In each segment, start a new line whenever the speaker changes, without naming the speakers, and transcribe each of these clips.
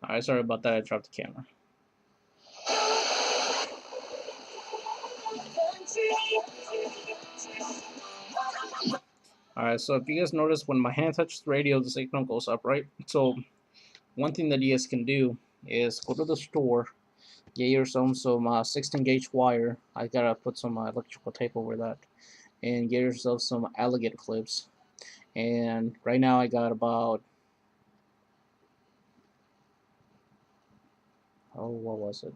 Alright, sorry about that, I dropped the camera. Alright, so if you guys notice, when my hand touches the radio, the signal goes up, right? So one thing that you guys can do is go to the store, get yourself some 16 gauge wire. I gotta put some electrical tape over that, and get yourself some alligator clips. And right now I got about, oh, what was it?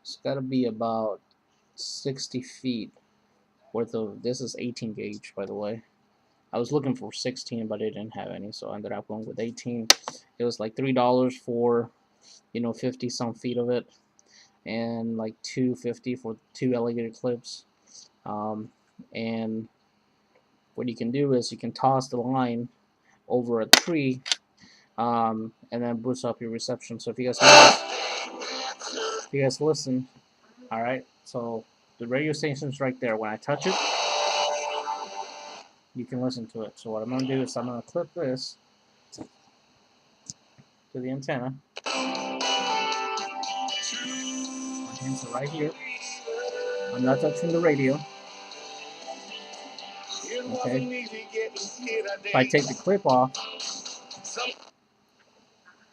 It's gotta be about 60 feet worth of, this is 18 gauge, by the way. I was looking for 16, but I didn't have any, so I ended up going with 18. It was like $3 for, 50 some feet of it, and like $2.50 for 2 alligator clips. And what you can do is you can toss the line over a tree, and then boost up your reception. So if you guys listen, all right. So the radio station's right there. When I touch it, you can listen to it. So what I'm gonna do is I'm gonna clip this to the antenna. My hands are right here. I'm not touching the radio. Okay. If I take the clip off,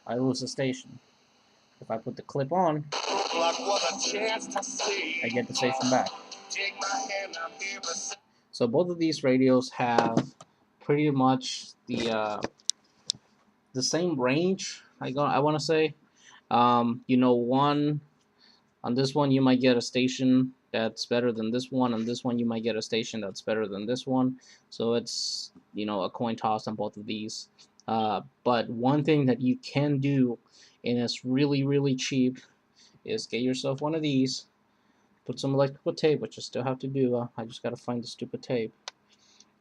I lose the station. If I put the clip on, I get the station back. So both of these radios have pretty much the same range. I want to say, one on this one you might get a station that's better than this one. On this one you might get a station that's better than this one. So it's a coin toss on both of these. But one thing that you can do, and it's really cheap, is get yourself one of these. Put some electrical tape, which you still have to do. I just gotta find the stupid tape.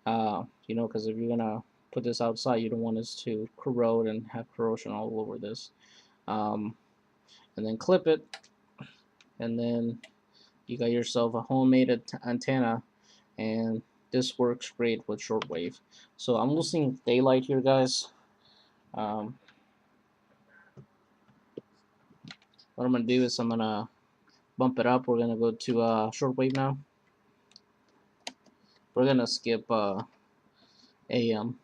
Because if you're gonna put this outside, you don't want this to corrode and have corrosion all over this. And then clip it, and then you got yourself a homemade antenna, and this works great with shortwave. So I'm losing daylight here, guys. What I'm gonna do is I'm gonna bump it up. We're gonna go to shortwave now. We're gonna skip AM.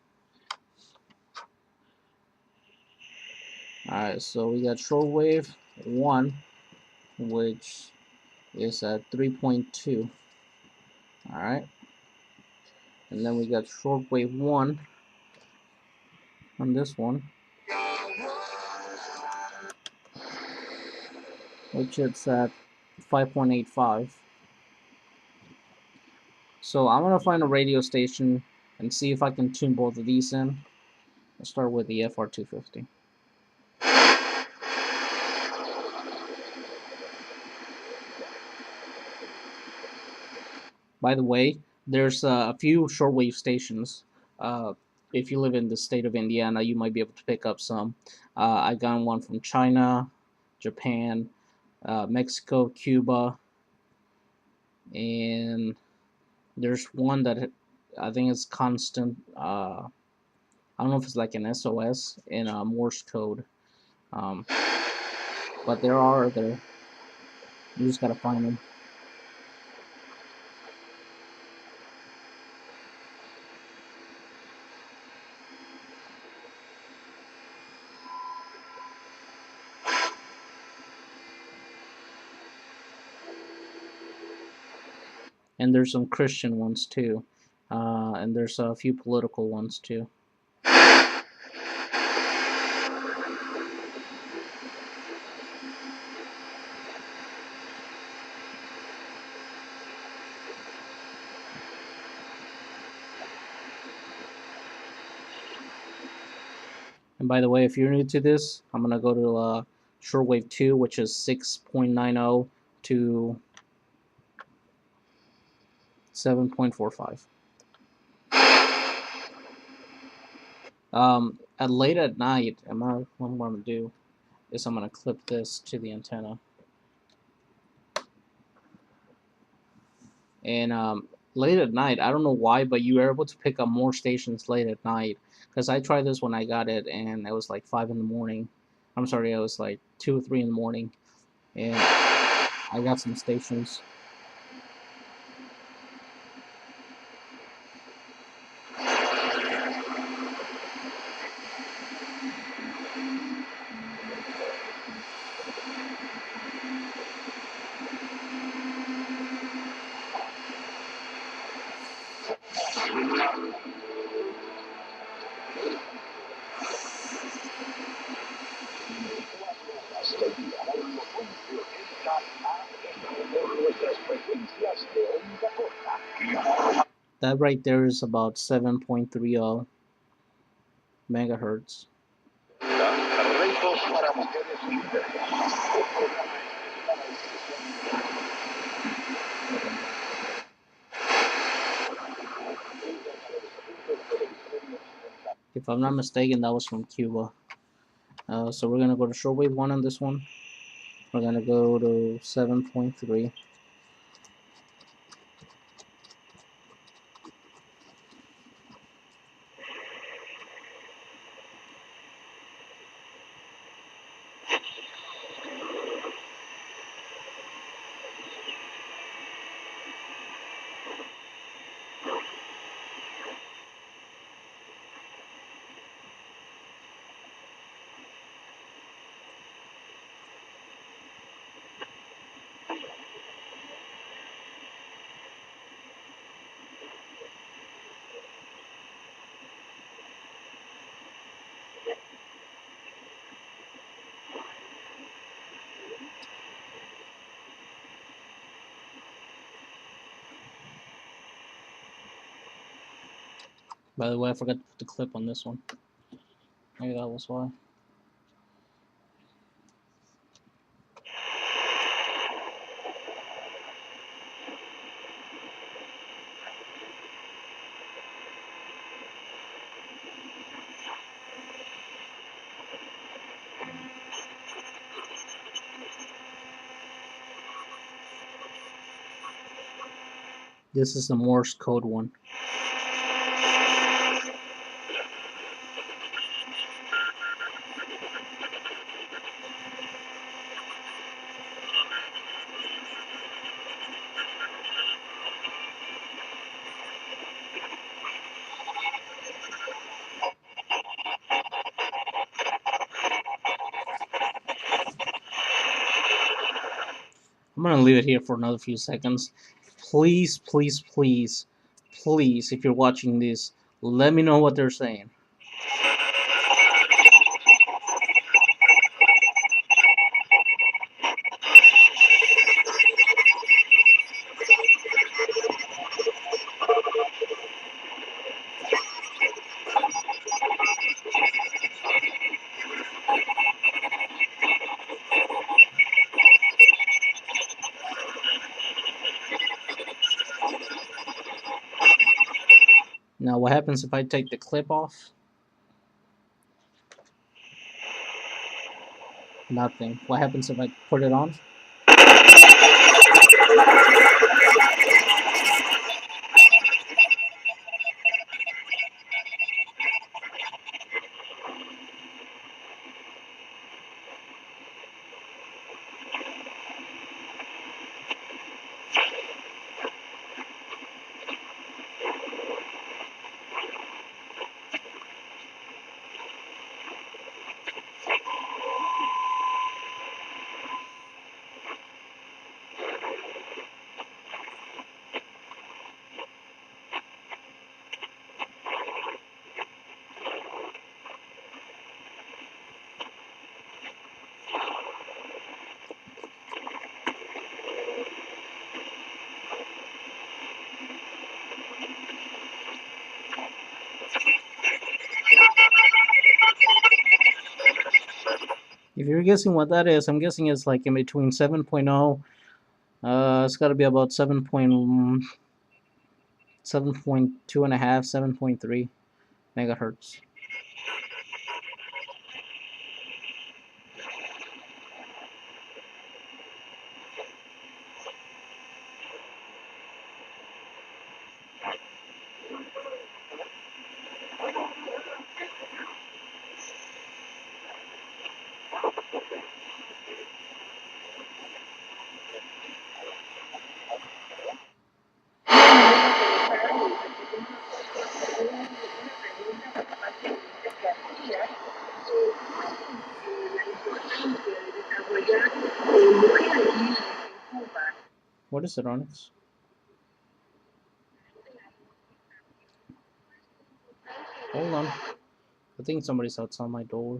Alright, so we got shortwave 1, which is at 3.2. Alright, and then we got shortwave 1 on this one, which is at 5.85. So I'm gonna find a radio station and see if I can tune both of these in. I'll start with the FR250. By the way, there's a few shortwave stations. If you live in the state of Indiana, you might be able to pick up some. I got one from China, Japan, Mexico, Cuba, and there's one that I think is constant. I don't know if it's like an SOS in a Morse code, but there are other. You just gotta find them. And there's some Christian ones too, and there's a few political ones too. And by the way, if you're new to this, I'm gonna go to shortwave 2, which is 6.90 to 7.45. At late at night, what I'm gonna do is I'm gonna clip this to the antenna, and late at night. I don't know why, but you were able to pick up more stations late at night. Because I tried this when I got it, and it was like 5 in the morning. I'm sorry, it was like 2 or 3 in the morning, and I got some stations. That right there is about 7.30 megahertz. If I'm not mistaken, that was from Cuba. So we're gonna go to shortwave 1 on this one. We're gonna go to 7.3. By the way, I forgot to put the clip on this one. Maybe that was why. This is the Morse code one. I'm gonna leave it here for another few seconds. Please, please, please, please, if you're watching this, let me know what they're saying. Now, what happens if I take the clip off? Nothing. What happens if I put it on? If you're guessing what that is, I'm guessing it's like in between 7.0. It's got to be about 7.2 and a half, 7.3 megahertz. What is it, Onyx? Hold on. I think somebody's outside my door.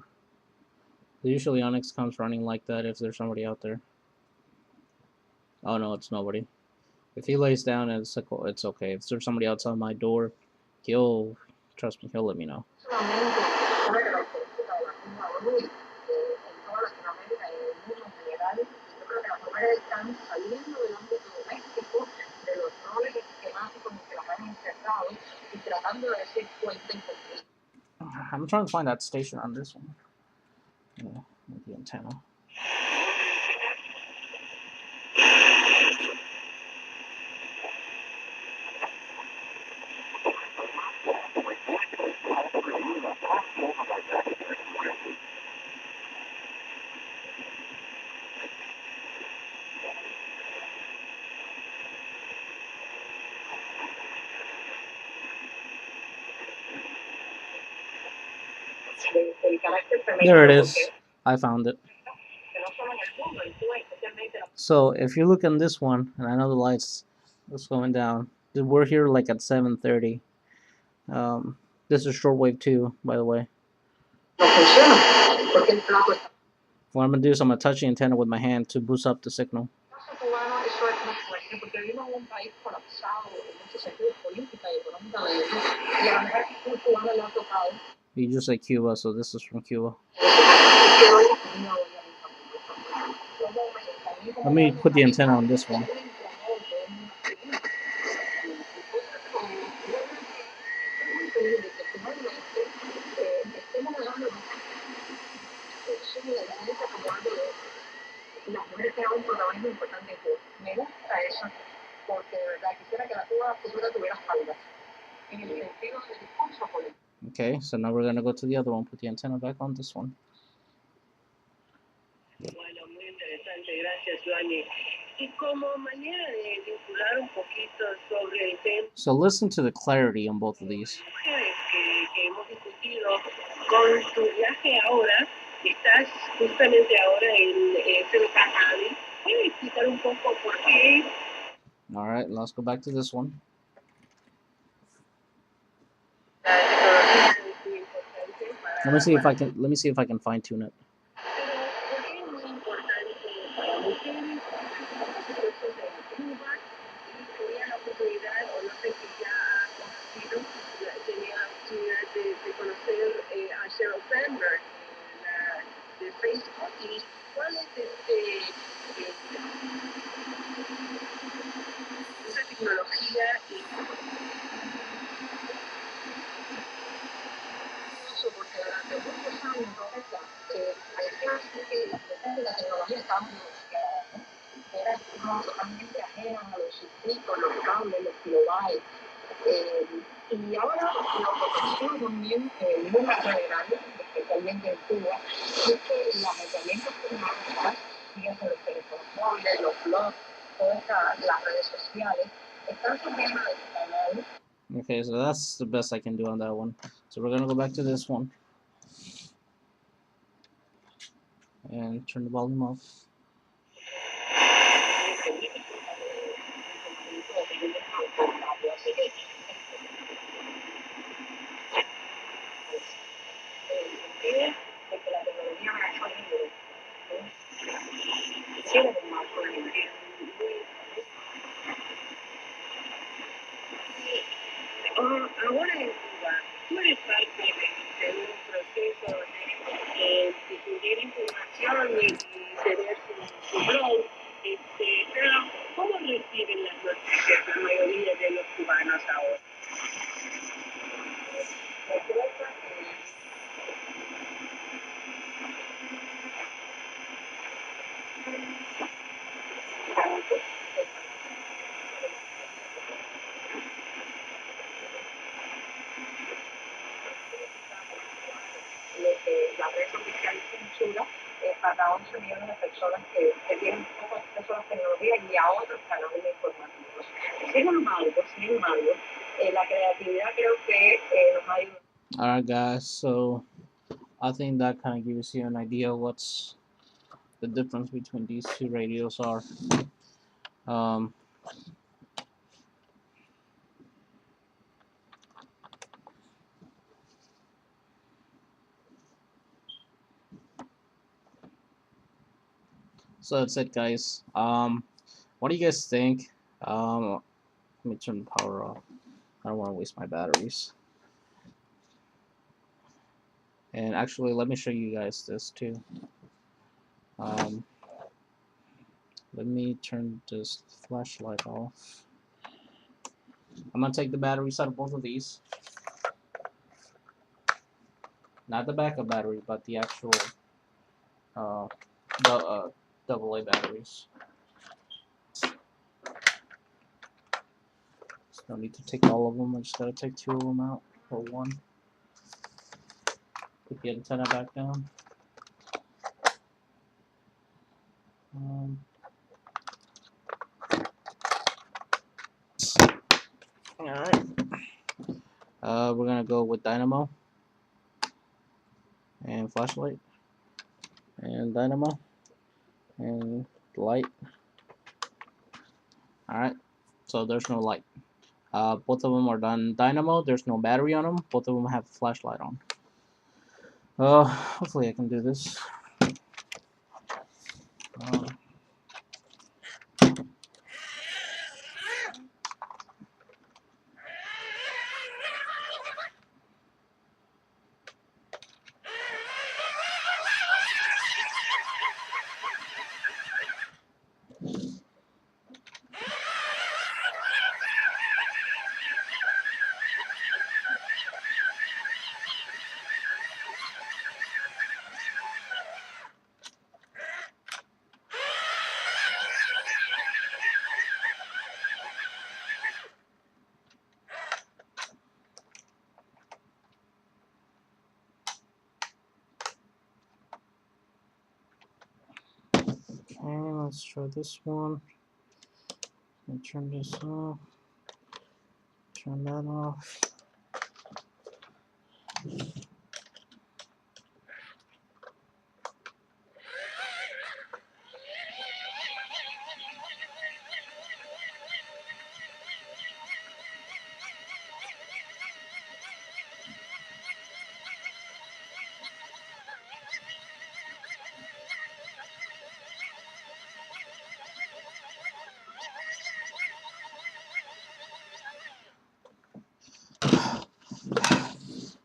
Usually Onyx comes running like that if there's somebody out there. Oh no, it's nobody. If he lays down, it's okay. If there's somebody outside my door, trust me, he'll let me know. I'm trying to find that station on this one. Yeah, with the antenna. There it is. I found it. So if you look on this one, and I know the lights is going down, we're here like at 7:30. This is shortwave 2, by the way. What I'm gonna do is I'm gonna touch the antenna with my hand to boost up the signal. You just say Cuba, so this is from Cuba. Let me put the antenna on this one. Okay, so now we're gonna go to the other one, put the antenna back on this one. So listen to the clarity on both of these. All right, let's go back to this one. Let me see if I can fine tune it. Okay, so that's the best I can do on that one. So we're gonna go back to this one and turn the volume off. Alright guys, so I think that kind of gives you an idea what's the difference between these two radios are. So that's it, guys. What do you guys think? Let me turn the power off. I don't want to waste my batteries. And actually, let me show you guys this too. Let me turn this flashlight off. I'm gonna take the batteries out of both of these. Not the backup battery, but the actual uh, AA batteries. So no need to take all of them. I just gotta take 2 of them out, or 1. Put the antenna back down. Alright. We're gonna go with Dynamo and flashlight and Dynamo and light. Alright, so there's no light. Both of them are done Dynamo. There's no battery on them. Both of them have flashlight on. Hopefully I can do this. Okay, let's try this one. Let me turn this off. Turn that off.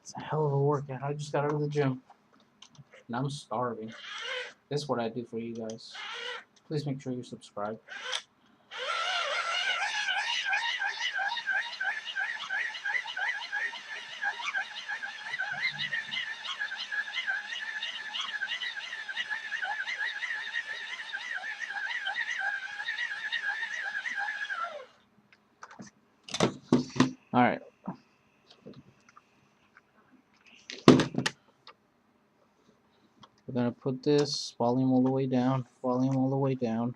It's a hell of a workout. I just got out of the gym. And I'm starving. This is what I do for you guys. Please make sure you subscribe. Alright. We're going to put this volume all the way down. Volume all the way down.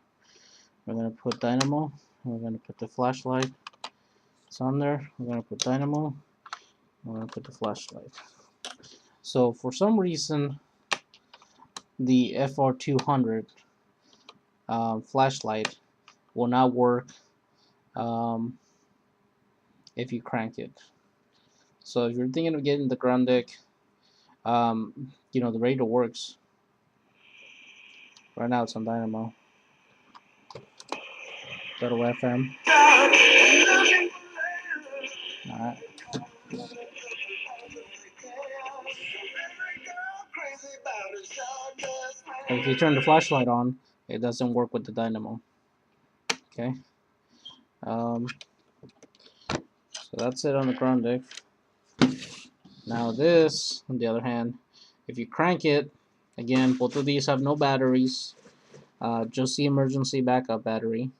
We're going to put Dynamo. We're going to put the flashlight. It's on there. We're going to put Dynamo. We're going to put the flashlight. So for some reason, the FR200 flashlight will not work if you crank it. So if you're thinking of getting the Grundig, you know, the radio works. Right now it's on Dynamo. Go to FM. Alright. If you turn the flashlight on, it doesn't work with the Dynamo. Okay. So that's it on the Grundig. Now this, on the other hand, if you crank it, again, both of these have no batteries, just the emergency backup battery,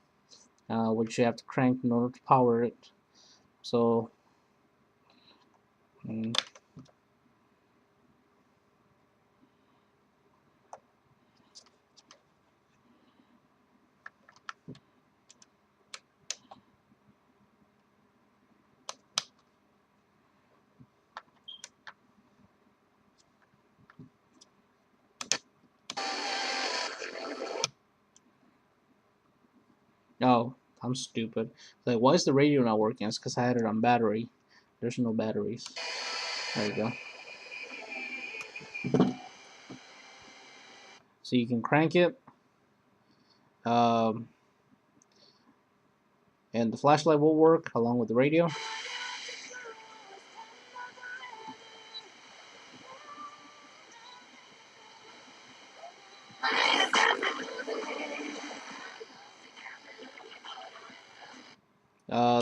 which you have to crank in order to power it. So, oh, I'm stupid. Like, why is the radio not working? It's because I had it on battery. There's no batteries. There you go. So you can crank it, um, and the flashlight will work along with the radio.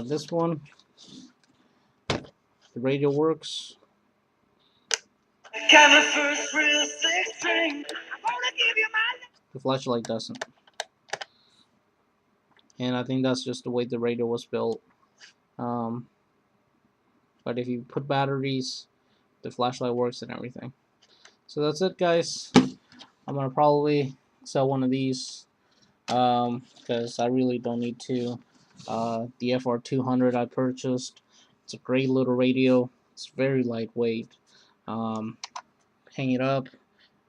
This one, the radio works. The flashlight doesn't. And I think that's just the way the radio was built. Um, but if you put batteries, the flashlight works and everything. So that's it, guys. I'm gonna probably sell one of these because I really don't need to. The FR200 I purchased. It's a great little radio. It's very lightweight. Hang it up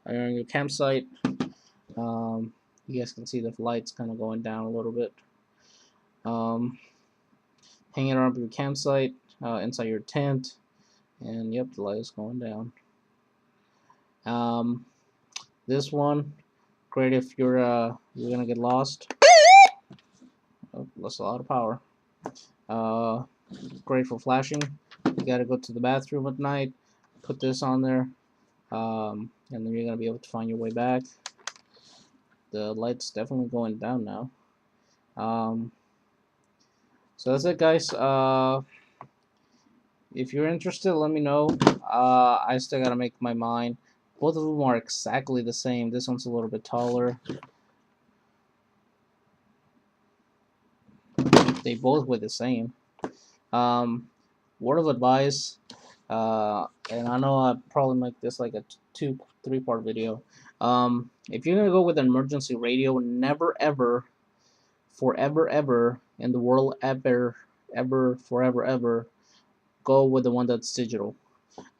on your campsite. You guys can see the lights kind of going down a little bit. Hang it up your campsite, inside your tent, and yep, the light is going down. This one, great if you're gonna get lost. Oh, that's a lot of power. Great for flashing. You gotta go to the bathroom at night. Put this on there, and then you're gonna be able to find your way back. The light's definitely going down now. So that's it, guys. If you're interested, let me know. I still gotta make my mind. Both of them are exactly the same. This one's a little bit taller. They both weigh the same. Word of advice, and I know I'll probably make this like a 2-3 part video. If you're gonna go with an emergency radio, never ever, forever ever, in the world ever, forever ever, go with the one that's digital.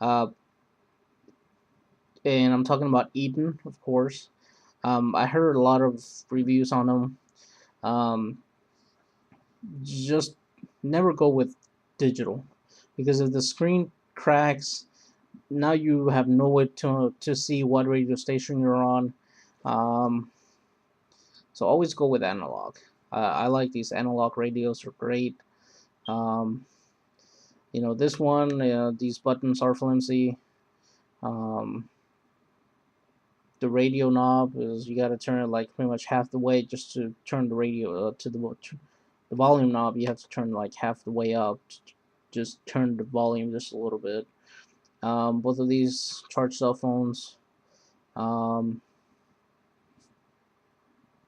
And I'm talking about Eaton, of course. I heard a lot of reviews on them. Just never go with digital, because if the screen cracks, now you have no way to see what radio station you're on. So always go with analog. I like these analog radios, are great. This one, these buttons are flimsy. The radio knob is, you got to turn it like pretty much half the way just to turn the radio to the volume knob. You have to turn like half the way up, just turn the volume just a little bit. Both of these charge cell phones.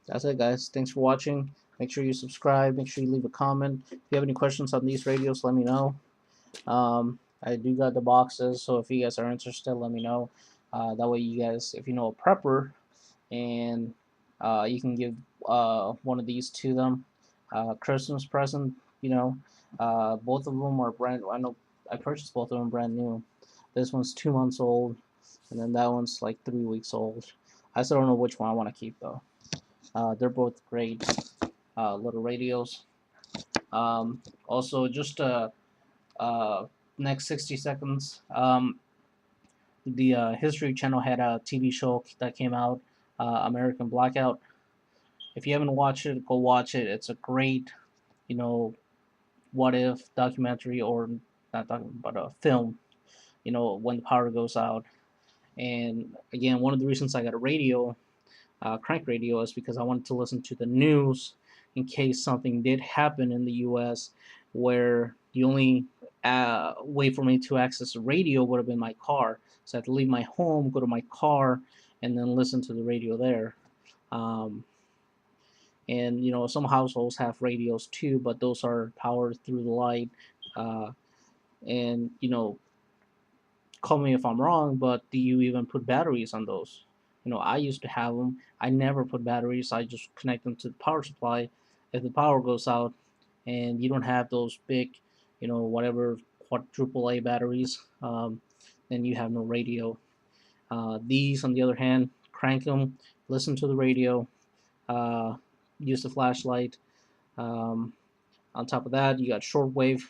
That's it, guys. Thanks for watching. Make sure you subscribe. Make sure you leave a comment. If you have any questions on these radios, let me know. I do got the boxes, so if you guys are interested, let me know. That way you guys, if you know a prepper, and you can give one of these to them, Christmas present. Both of them are brand. I know I purchased both of them brand new. This one's 2 months old, and then that one's like 3 weeks old. I still don't know which one I want to keep though. They're both great little radios. Also, just next 60 seconds. The History Channel had a TV show that came out, American Blackout. If you haven't watched it, go watch it. It's a great, what if documentary, or not documentary, but a film. When the power goes out. And again, one of the reasons I got a radio, crank radio, is because I wanted to listen to the news in case something did happen in the U.S. where the only way for me to access the radio would have been my car. So I had to leave my home, go to my car, and then listen to the radio there. And some households have radios too, but those are powered through the light. And call me if I'm wrong, but do you even put batteries on those? I used to have them. I never put batteries. I just connect them to the power supply. If the power goes out and you don't have those big, whatever quadruple A batteries, then you have no radio. These, on the other hand, crank them, listen to the radio, use the flashlight, Um, on top of that, you got shortwave,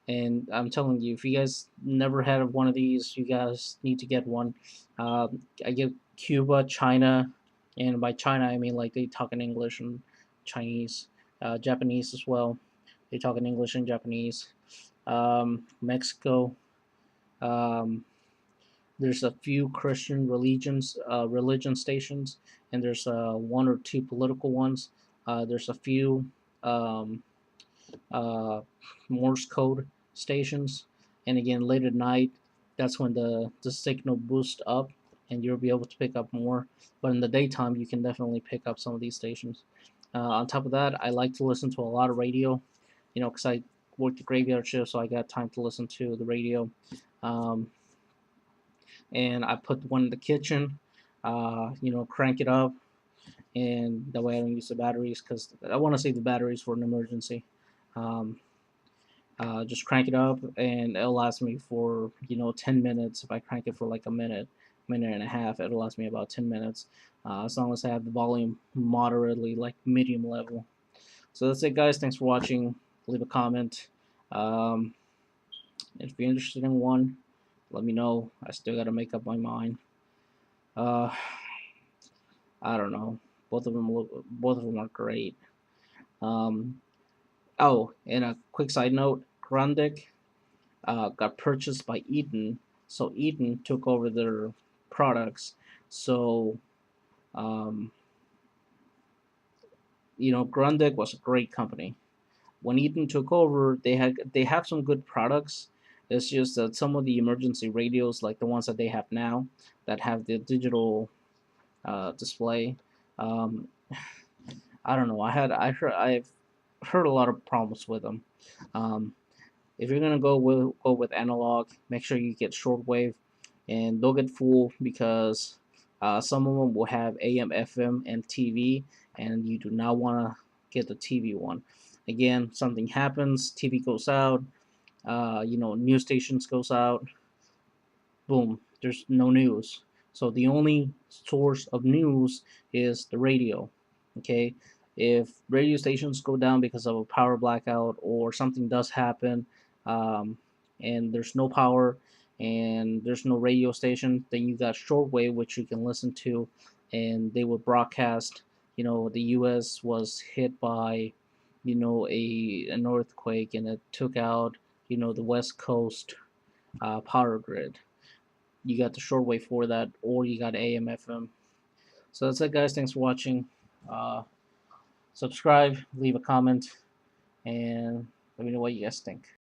and I'm telling you, if you guys never had one of these, you guys need to get one. I get Cuba, China, and by China I mean like they talk in English and Chinese, Japanese as well. They talk in English and Japanese. Mexico. Um, there's a few Christian religion stations, and there's one or two political ones. There's a few um, uh, Morse code stations, and again late at night, that's when the signal boosts up, and you'll be able to pick up more. But in the daytime, you can definitely pick up some of these stations. On top of that, I like to listen to a lot of radio, because I work the graveyard shift, so I got time to listen to the radio. Um, and I put one in the kitchen, crank it up, and that way I don't use the batteries because I want to save the batteries for an emergency. Um, just crank it up, and it'll last me for 10 minutes. If I crank it for like a minute and a half, it'll last me about 10 minutes. As long as I have the volume moderately, like medium level. So that's it, guys. Thanks for watching. Leave a comment. Um, if you're interested in one, let me know. I still gotta make up my mind. Uh, I don't know. Both of them are great. Um, oh, and a quick side note: Grundig got purchased by Eaton, so Eaton took over their products. So, um, Grundig was a great company. When Eaton took over, they have some good products. It's just that some of the emergency radios, like the ones that they have now, that have the digital display, um, I don't know. I've heard a lot of problems with them. Um, if you're gonna go with analog, make sure you get shortwave, and don't get fooled because some of them will have AM, FM, and TV, and you do not want to get the TV one. Again, something happens, TV goes out, news stations goes out, boom, there's no news. So the only source of news is the radio. Okay, if radio stations go down because of a power blackout or something does happen, um, and there's no power and there's no radio station, then you got shortwave which you can listen to, and they will broadcast. The U.S. was hit by, an earthquake, and it took out, the West Coast power grid. You got the shortwave for that, or you got AM FM. So that's it, guys. Thanks for watching. Uh, Subscribe, leave a comment, and let me know what you guys think.